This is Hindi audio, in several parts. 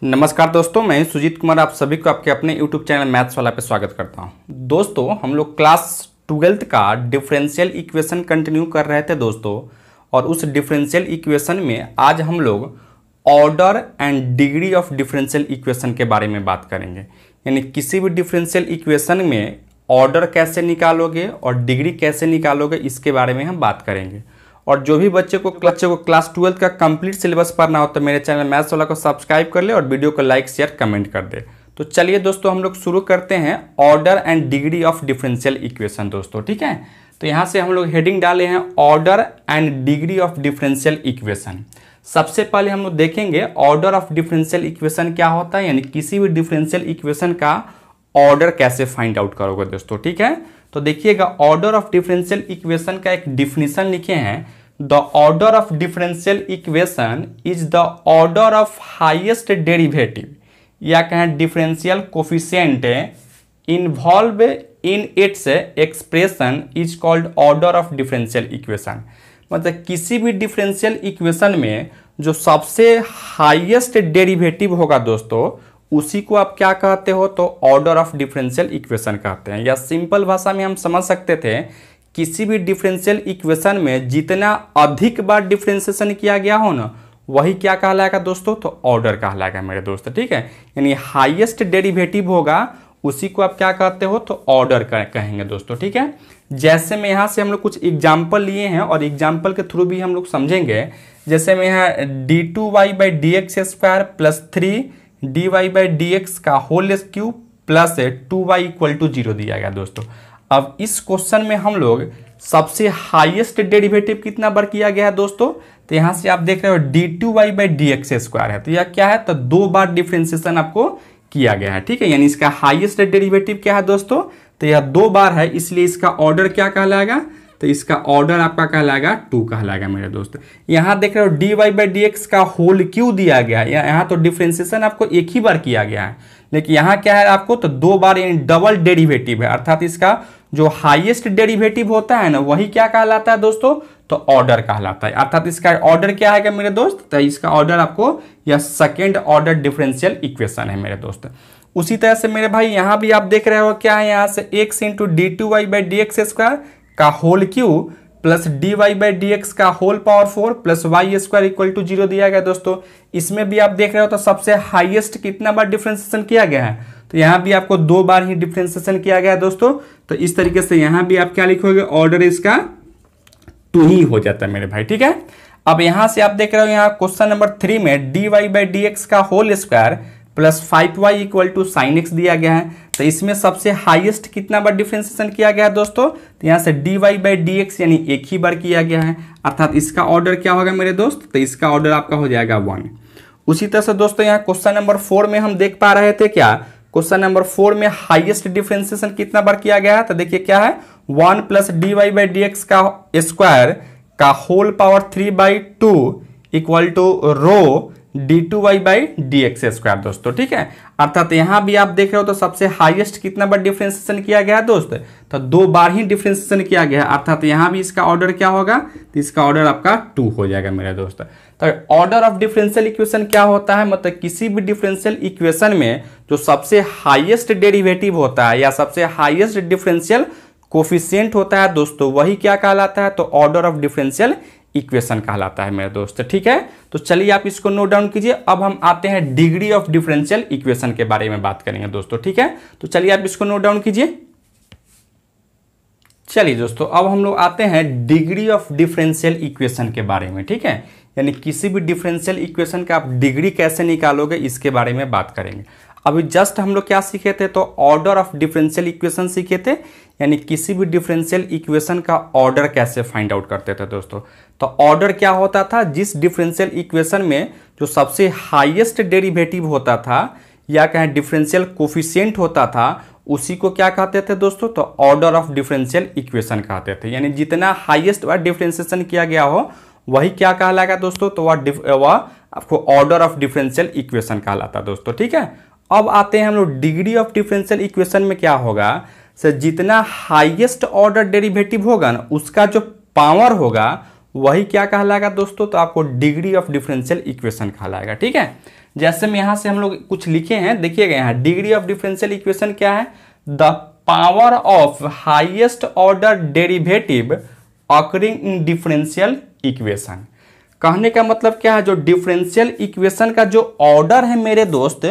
नमस्कार दोस्तों, मैं सुजीत कुमार आप सभी को आपके अपने YouTube चैनल मैथ्स वाला पे स्वागत करता हूं। दोस्तों, हम लोग क्लास 12th का डिफरेंशियल इक्वेशन कंटिन्यू कर रहे थे दोस्तों, और उस डिफरेंशियल इक्वेशन में आज हम लोग order and degree of differential equation के बारे में बात करेंगे। यानी किसी भी डिफरेंशियल इक्वेशन में ऑर्डर कैसे निकालोगे और डिग्री कैसे निकालोगे, इसके बारे में हम बात करेंगे। और जो भी बच्चे को क्लास 12 का कंप्लीट सिलेबस पढ़ना हो तो मेरे चैनल मैथ्स वाला को सब्सक्राइब कर ले और वीडियो को लाइक शेयर कमेंट कर दे। तो चलिए दोस्तों, हम लोग शुरू करते हैं order and degree of differential equation दोस्तों। ठीक है, तो यहाँ से हम लोग हेडिंग डाले हैं order and degree of differential equation. सबसे पहले हम लोग देखेंगे ऑर्डर ऑफ डिफरेंशियल इक्वेशन क्या होता है, यानी किसी भी डिफरेंशियल इक्वेशन का ऑर्डर कैसे फाइंड आउट करोगे दोस्तों। ठीक है, तो देखिएगा ऑर्डर ऑफ डिफरेंशियल इक्वेशन का एक डिफिनीशन लिखे हैं। The order of differential equation is the order of highest derivative, या कहें differential coefficient involve in its expression is called order of differential equation. मतलब किसी भी डिफरेंशियल इक्वेशन में जो सबसे हाईएस्ट डेरिवेटिव होगा दोस्तों, उसी को आप क्या कहते हो, तो ऑर्डर ऑफ डिफरेंशियल इक्वेशन कहते हैं। या सिंपल भाषा में हम समझ सकते थे, किसी भी डिफरेंशियल इक्वेशन में जितना अधिक बार डिफरेंशिएशन किया गया हो ना, वही क्या कहलाएगा दोस्तों, तो ऑर्डर कहलाएगा मेरे दोस्त। ठीक है, यानी हाईएस्ट डेरिवेटिव होगा उसी को आप क्या कहते हो, तो ऑर्डर कहेंगे दोस्तों। ठीक है, जैसे में यहाँ से हम लोग कुछ एग्जाम्पल लिए हैं और एग्जाम्पल के थ्रू भी हम लोग समझेंगे। जैसे में यहाँ d2y/dx² प्लस 3dy/dx का होल क्यूब प्लस 2y = 0 दिया गया दोस्तों। अब इस क्वेश्चन में हम लोग सबसे हाईएस्ट डेरिवेटिव कितना बार किया गया है दोस्तों, तो यहां से आप देख रहे हो d2y/dx² है, तो यह क्या है, तो 2 बार डिफरेंशिएशन आपको किया गया है। ठीक है, यानी इसका हाईएस्ट डेरिवेटिव क्या है दोस्तों, तो यह 2 बार है, इसलिए इसका ऑर्डर क्या कहलाएगा, तो इसका ऑर्डर आपका कहलाएगा 2 कहलाएगा मेरे दोस्त। यहाँ देख रहे हो dy/dx का होल क्यों दिया गया है, यहाँ तो डिफरेंशिएशन आपको एक ही बार किया गया है, लेकिन यहाँ क्या है आपको, तो 2 बार यानी डबल डेरिवेटिव है, अर्थात इसका जो हाईएस्ट डेरिवेटिव होता है ना, वही क्या कहलाता है दोस्तों, तो ऑर्डर कहलाता है। अर्थात इसका ऑर्डर क्या है मेरे दोस्त, तो इसका ऑर्डर आपको यह सेकेंड ऑर्डर डिफरेंशियल इक्वेशन है मेरे दोस्त। उसी तरह से मेरे भाई यहाँ भी आप देख रहे हो क्या है, यहाँ से x × d2y/dx² का होल क्यूब प्लस dy/dx का होल पावर 4 प्लस y² = 0 दिया गया दोस्तों। इसमें भी आप देख रहे हो तो सबसे हाईएस्ट कितना बार डिफरेंशिएशन किया गया है, तो यहाँ भी आपको 2 बार ही डिफरेंशिएशन किया गया है दोस्तों। तो इस तरीके से यहाँ भी आप क्या लिखोगे, ऑर्डर इसका 2 ही हो जाता है मेरे भाई। ठीक है, अब यहाँ से आप देख रहे हो यहाँ क्वेश्चन नंबर 3 में dy/dx का whole square plus 5y = sin x दिया गया है। तो इसमें सबसे हाईएस्ट कितना बार डिफरेंशिएशन किया गया है दोस्तों, तो यहाँ से dy/dx यानी एक ही बार किया गया है, अर्थात इसका ऑर्डर क्या होगा मेरे दोस्त, तो इसका ऑर्डर आपका हो जाएगा 1। उसी तरह से दोस्तों यहाँ क्वेश्चन नंबर 4 में हम देख पा रहे थे क्या, क्वेश्चन नंबर 4 में हाईएस्ट डिफरेंशिएशन कितना बार किया गया है, तो देखिए क्या है, 1 प्लस dy/dx का स्क्वायर का होल पावर 3/2 = रो d2y/dx² दोस्तों। ठीक है, अर्थात यहाँ भी आप देख रहे हो तो सबसे हाईएस्ट कितना बार डिफरेंशिएशन किया गया है दोस्त, तो 2 बार ही डिफरेंशिएशन किया गया है, अर्थात यहाँ भी इसका ऑर्डर क्या होगा, तो इसका ऑर्डर आपका 2 हो जाएगा मेरे दोस्त। तो ऑर्डर ऑफ डिफरेंशियल इक्वेशन क्या होता है, मतलब किसी भी डिफरेंशियल इक्वेशन में जो सबसे हाईएस्ट डेरिवेटिव होता है या सबसे हाईएस्ट डिफरेंशियल कोफिशिएंट होता है दोस्तों, वही क्या कहलाता है, तो ऑर्डर ऑफ डिफरेंशियल इक्वेशन कहलाता है मेरे दोस्त। ठीक है, तो चलिए आप इसको नोट डाउन कीजिए। अब हम आते हैं डिग्री ऑफ डिफरेंशियल इक्वेशन के बारे में बात करेंगे दोस्तों। ठीक है, तो चलिए आप इसको नोट डाउन कीजिए। चलिए दोस्तों, अब हम लोग आते हैं डिग्री ऑफ डिफरेंशियल इक्वेशन के बारे में। ठीक है, यानी किसी भी डिफरेंशियल इक्वेशन का आप डिग्री कैसे निकालोगे, इसके बारे में बात करेंगे। अभी जस्ट हम लोग क्या सीखे थे, तो ऑर्डर ऑफ डिफरेंशियल इक्वेशन सीखे थे, यानी किसी भी डिफरेंशियल इक्वेशन का ऑर्डर कैसे फाइंड आउट करते थे दोस्तों। तो ऑर्डर क्या होता था, जिस डिफरेंशियल इक्वेशन में जो सबसे हाईएस्ट डेरिवेटिव होता था या कहें डिफरेंशियल कोफिशिएंट होता था, उसी को क्या कहते थे दोस्तों, तो ऑर्डर ऑफ डिफरेंशियल इक्वेशन कहते थे। यानी जितना हाईएस्ट बार डिफरेंशिएशन किया गया हो, वही क्या कहलाएगा दोस्तों, तो वह आपको ऑर्डर ऑफ डिफरेंशियल इक्वेशन कहलाता दोस्तों। ठीक है, अब आते हैं हम लोग डिग्री ऑफ डिफरेंशियल इक्वेशन में क्या होगा, सर जितना हाईएस्ट ऑर्डर डेरिवेटिव होगा ना, उसका जो पावर होगा वही क्या कहलाएगा दोस्तों, तो आपको डिग्री ऑफ डिफरेंशियल इक्वेशन कहलाएगा। ठीक है, जैसे में यहाँ से हम लोग कुछ लिखे हैं, देखिएगा यहाँ डिग्री ऑफ डिफरेंशियल इक्वेशन क्या है, the power of highest order derivative occurring in differential equation. कहने का मतलब क्या है, जो डिफरेंशियल इक्वेशन का जो ऑर्डर है मेरे दोस्त,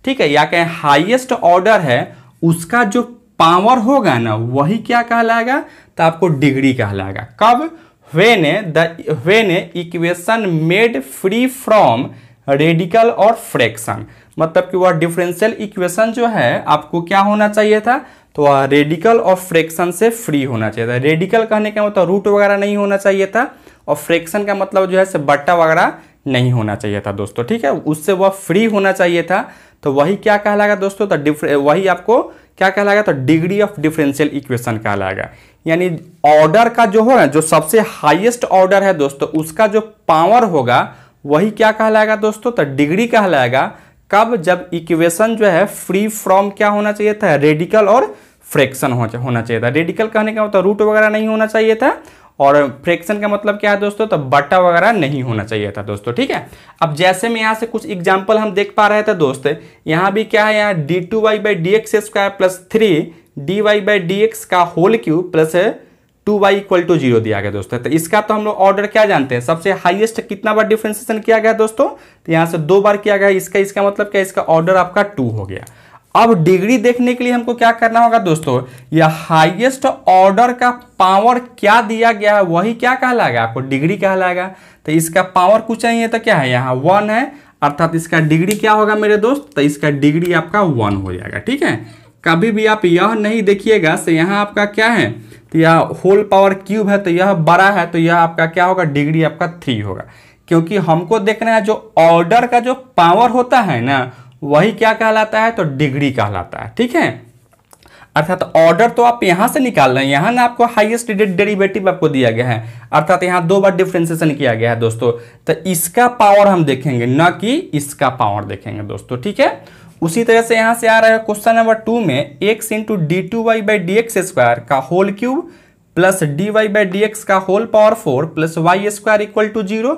ठीक है, या कहें हाईएस्ट ऑर्डर है, उसका जो पावर होगा ना वही क्या कहलाएगा, तो आपको डिग्री कहलाएगा। कब, when equation made free from radical और फ्रैक्शन, मतलब कि वह डिफरेंशियल इक्वेशन जो है आपको क्या होना चाहिए था, तो वह रेडिकल और फ्रैक्शन से फ्री होना चाहिए था। रेडिकल कहने का मतलब रूट वगैरह नहीं होना चाहिए था, और फ्रैक्शन का मतलब जो है से बट्टा वगैरह नहीं होना चाहिए था दोस्तों, ठीक है, उससे वह फ्री होना चाहिए था। तो वही क्या कहलाएगा दोस्तों, तो वही आपको क्या कहलाएगा, तो डिग्री ऑफ डिफरेंशियल इक्वेशन कहलाएगा। यानी ऑर्डर का जो होगा, जो सबसे हाईएस्ट ऑर्डर है दोस्तों, उसका जो पावर होगा वही क्या कहलाएगा दोस्तों, तो डिग्री कहलाएगा। कब, जब इक्वेशन जो है फ्री फ्रॉम क्या होना चाहिए था, रेडिकल और फ्रैक्शन होना चाहिए था। रेडिकल कहने का मतलब रूट वगैरह नहीं होना चाहिए था, और फ्रैक्शन का मतलब क्या है दोस्तों, तो बट्टा वगैरह नहीं होना चाहिए था दोस्तों, ठीक है। अब जैसे में यहाँ से कुछ एग्जांपल हम देख पा रहे थे दोस्त, यहाँ भी क्या है, यहाँ d2y/dx² प्लस 3dy/dx का होल क्यूब प्लस 2y = 0 दिया गया दोस्तों। तो इसका तो हम लोग ऑर्डर क्या जानते हैं, सबसे हाईएस्ट कितना बार डिफरेंशिएशन किया गया दोस्तों, तो यहाँ से 2 बार किया गया। इसका मतलब क्या, इसका ऑर्डर आपका 2 हो गया। अब डिग्री देखने के लिए हमको क्या करना होगा दोस्तों, यह हाईएस्ट ऑर्डर का पावर क्या दिया गया है वही क्या कहलाएगा, आपको डिग्री कहलाएगा। तो इसका पावर कुछ नहीं है, तो क्या है, यहाँ 1 है, अर्थात इसका डिग्री क्या होगा मेरे दोस्त, तो इसका डिग्री आपका 1 हो जाएगा, ठीक है। कभी भी आप यह नहीं देखिएगा तो यहाँ आपका क्या है, तो यह होल पावर क्यूब है, तो यह बड़ा है, तो यह आपका क्या होगा, डिग्री आपका 3 होगा। क्योंकि हमको देखना है जो ऑर्डर का जो पावर होता है ना वही क्या कहलाता है, तो डिग्री कहलाता है, ठीक है। अर्थात ऑर्डर तो आप यहां से निकाल रहे हैं, यहां ना आपको हाईएस्ट डेरिवेटिव आपको दिया गया है, अर्थात यहां 2 बार डिफरेंशिएशन किया गया है दोस्तों। तो इसका पावर हम देखेंगे, ना कि इसका पावर देखेंगे दोस्तों, ठीक है। उसी तरह से यहां से आ रहा है क्वेश्चन नंबर 2 में x × d2y/dx² का होल क्यूब प्लस dy/dx का होल पावर 4 प्लस y² = 0।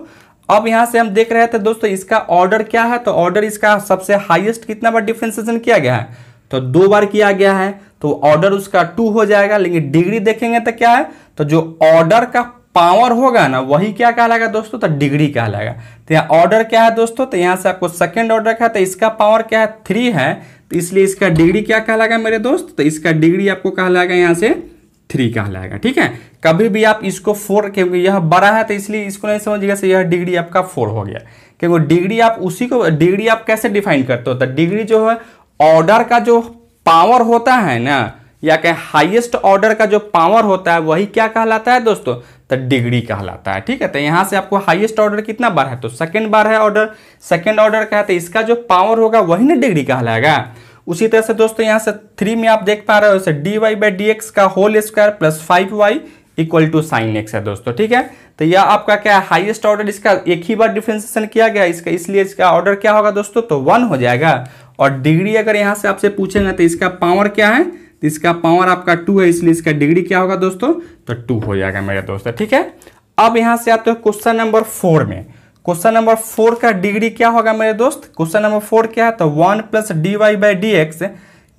अब यहां से हम देख रहे थे दोस्तों इसका ऑर्डर क्या है, तो ऑर्डर इसका सबसे हाईएस्ट कितना बार डिफरेंशिएशन किया गया है, तो 2 बार किया गया है, तो ऑर्डर उसका 2 हो जाएगा। लेकिन डिग्री देखेंगे तो क्या है, तो जो ऑर्डर का पावर होगा ना वही क्या कहलाएगा दोस्तों, तो डिग्री कहलाएगा। तो यहाँ ऑर्डर क्या है दोस्तों, तो यहाँ से आपको सेकंड ऑर्डर का, तो इसका पावर क्या है, 3 है, तो इसलिए इसका डिग्री क्या कहलाएगा मेरे दोस्त, तो इसका डिग्री आपको कहलाएगा यहाँ से 3 कहलाएगा, ठीक है। कभी भी आप इसको 4, क्योंकि यह बड़ा है तो इसलिए इसको नहीं समझिएगा से यह डिग्री आपका 4 हो गया, क्योंकि डिग्री आप उसी को, डिग्री आप कैसे डिफाइन करते हो, तो डिग्री जो है ऑर्डर का जो पावर होता है ना, या कहें हाईएस्ट ऑर्डर का जो पावर होता है वही क्या कहलाता है दोस्तों, तो डिग्री कहलाता है, ठीक है। तो यहां से आपको हाईएस्ट ऑर्डर कितना बार है, तो सेकंड बार है ऑर्डर, सेकंड ऑर्डर का है, तो इसका जो पावर होगा वही ना डिग्री कहलाएगा। उसी तरह से दोस्तों यहाँ से 3 में आप देख पा रहे हो dy/dx का whole square plus 5y = sin x है दोस्तों, ठीक है। तो यह आपका क्या है, हाईएस्ट ऑर्डर, इसका एक ही बार डिफरेंशिएशन किया गया इसका, इसलिए इसका ऑर्डर क्या होगा दोस्तों, तो 1 हो जाएगा। और डिग्री अगर यहाँ से आपसे पूछेंगे तो इसका पावर क्या है, तो इसका पावर आपका 2 है, इसलिए इसका डिग्री क्या होगा दोस्तों, तो 2 हो जाएगा मेरे दोस्तों, ठीक है। अब यहाँ से आते हो क्वेश्चन नंबर 4 में। क्वेश्चन नंबर 4 का डिग्री क्या होगा मेरे दोस्त, क्वेश्चन नंबर 4 क्या है, तो 1 + dy/dx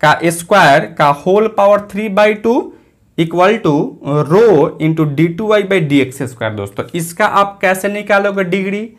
का स्क्वायर का whole power 3/2 = rho into d2y/dx² दोस्तों। इसका आप कैसे निकालोगे डिग्री,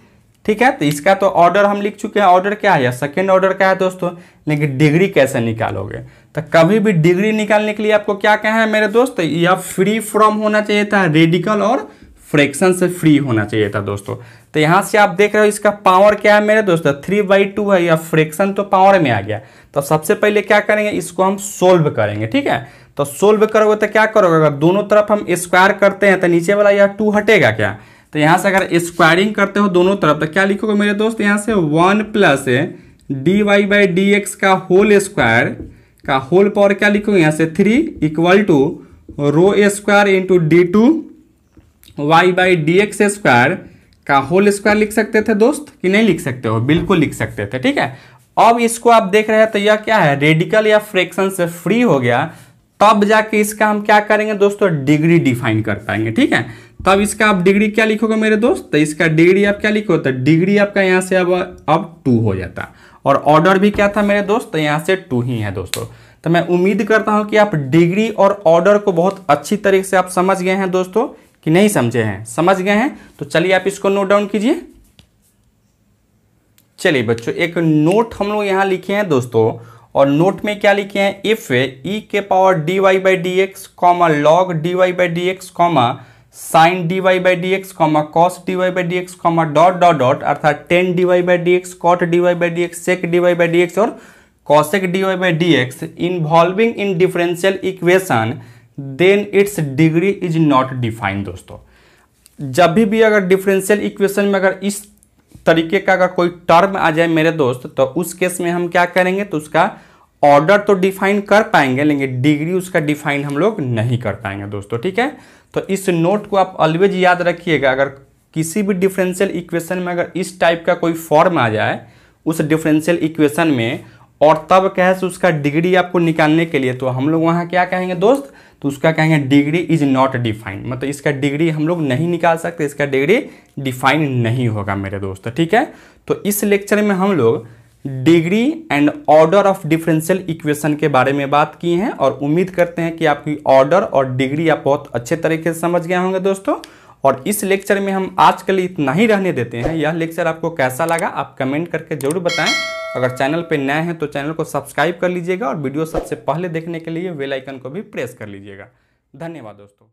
ठीक है। तो इसका तो ऑर्डर हम लिख चुके हैं, ऑर्डर क्या है, या सेकेंड ऑर्डर का है दोस्तों, लेकिन डिग्री कैसे निकालोगे, तो कभी भी डिग्री निकालने के लिए आपको क्या कहना है मेरे दोस्त, यह फ्री फ्रॉम होना चाहिए था, रेडिकल और फ्रैक्शन से फ्री होना चाहिए था दोस्तों। तो यहां से आप देख रहे हो इसका पावर क्या है मेरे दोस्तों, 3/2 है, या फ्रैक्शन तो पावर में आ गया। तो सबसे पहले क्या करेंगे, इसको हम सोल्व करेंगे, ठीक है। तो सोल्व करोगे तो क्या करोगे, अगर दोनों तरफ हम स्क्वायर करते हैं तो नीचे वाला यह 2 हटेगा क्या, तो यहां से अगर स्क्वायरिंग करते हो दोनों तरफ तो क्या लिखोगे मेरे दोस्त, यहां से 1 + dy/dx का होल स्क्वायर का होल पावर क्या लिखोगे, यहां से 3 = रो² इंटू d2y/dx² का होल स्क्वायर लिख सकते थे दोस्त, कि नहीं लिख सकते हो, बिल्कुल लिख सकते थे, ठीक है। अब इसको आप देख रहे हैं तो यह क्या है, रेडिकल या फ्रैक्शन से फ्री हो गया, तब जाके इसका हम क्या करेंगे दोस्तों, डिग्री डिफाइन कर पाएंगे, ठीक है। तब इसका आप डिग्री क्या लिखोगे मेरे दोस्त, तो इसका डिग्री आप क्या लिखो, तो डिग्री आपका यहाँ से अब 2 हो जाता। और ऑर्डर भी क्या था मेरे दोस्त, तो यहाँ से 2 ही है दोस्तों। तो मैं उम्मीद करता हूँ कि आप डिग्री और ऑर्डर को बहुत अच्छी तरीके से आप समझ गए हैं दोस्तों, कि नहीं समझे हैं, समझ गए हैं। तो चलिए आप इसको नोट डाउन कीजिए। चलिए बच्चों, एक नोट हम लोग यहाँ लिखे हैं दोस्तों, और नोट में क्या लिखे हैं, इफ ई के power d y by d x comma log d y by d x comma sine d y by d x comma cos d y by d x comma dot dot dot, अर्थात tan d y by d x, cot d y by d x, sec d y by d x और cosec d y by d x involving in differential equation, then its degree is not defined. दोस्तों जब भी अगर डिफरेंशियल इक्वेशन में अगर इस तरीके का अगर कोई टर्म आ जाए मेरे दोस्त, तो उस केस में हम क्या करेंगे, तो उसका ऑर्डर तो डिफाइन कर पाएंगे, लेकिन डिग्री उसका डिफाइन हम लोग नहीं कर पाएंगे दोस्तों, ठीक है। तो इस नोट को आप ऑलवेज याद रखिएगा। अगर किसी भी डिफरेंशियल इक्वेशन में अगर इस टाइप का कोई फॉर्म आ जाए उस डिफरेंशियल इक्वेशन में, और तब कहे से उसका डिग्री आपको निकालने के लिए, तो हम लोग वहाँ क्या कहेंगे दोस्त, तो उसका कहेंगे डिग्री इज नॉट डिफाइंड, मतलब इसका डिग्री हम लोग नहीं निकाल सकते, इसका डिग्री डिफाइन नहीं होगा मेरे दोस्त, ठीक है। तो इस लेक्चर में हम लोग degree and order of differential equation के बारे में बात की हैं, और उम्मीद करते हैं कि आपकी ऑर्डर और डिग्री आप बहुत अच्छे तरीके से समझ गए होंगे दोस्तों। और इस लेक्चर में हम आज के लिए इतना ही रहने देते हैं। यह लेक्चर आपको कैसा लगा आप कमेंट करके जरूर बताएं। अगर चैनल पे नए हैं तो चैनल को सब्सक्राइब कर लीजिएगा, और वीडियो सबसे पहले देखने के लिए बेल आइकन को भी प्रेस कर लीजिएगा। धन्यवाद दोस्तों।